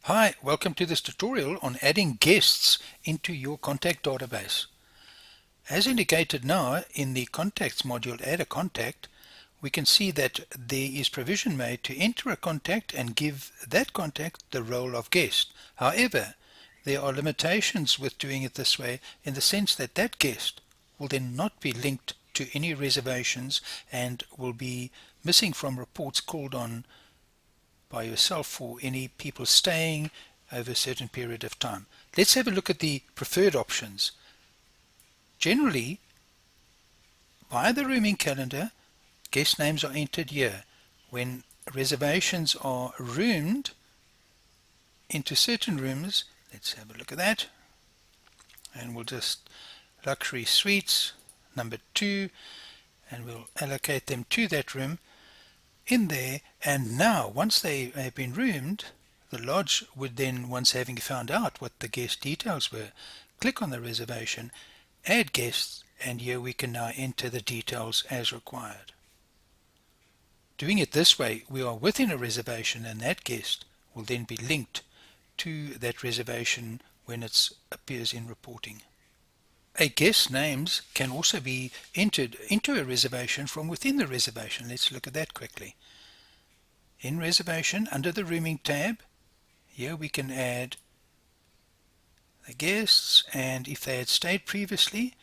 Hi, welcome to this tutorial on adding guests into your contact database. As indicated now in the contacts module, add a contact, we can see that there is provision made to enter a contact and give that contact the role of guest. However, there are limitations with doing it this way in the sense that that guest will then not be linked to any reservations and will be missing from reports called on by yourself for any people staying over a certain period of time. Let's have a look at the preferred options. Generally, via the rooming calendar, guest names are entered here. When reservations are roomed into certain rooms, let's have a look at that. And we'll just luxury suites, number 2, and we'll allocate them to that room in there. And now once they have been roomed, the lodge would then, once having found out what the guest details were, click on the reservation, add guests, and here we can now enter the details as required. Doing it this way, we are within a reservation and that guest will then be linked to that reservation when it appears in reporting. A guest's names can also be entered into a reservation from within the reservation. Let's look at that quickly. In reservation, under the rooming tab, here we can add the guests, and if they had stayed previously,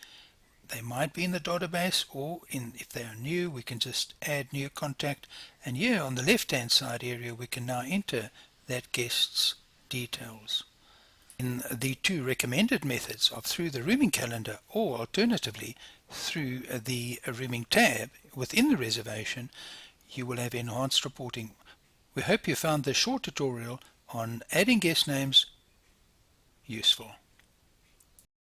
they might be in the database, or if they are new, we can just add new contact, and here on the left hand side area we can now enter that guest's details. In the two recommended methods of through the rooming calendar or alternatively through the rooming tab within the reservation, you will have enhanced reporting. We hope you found this short tutorial on adding guest names useful.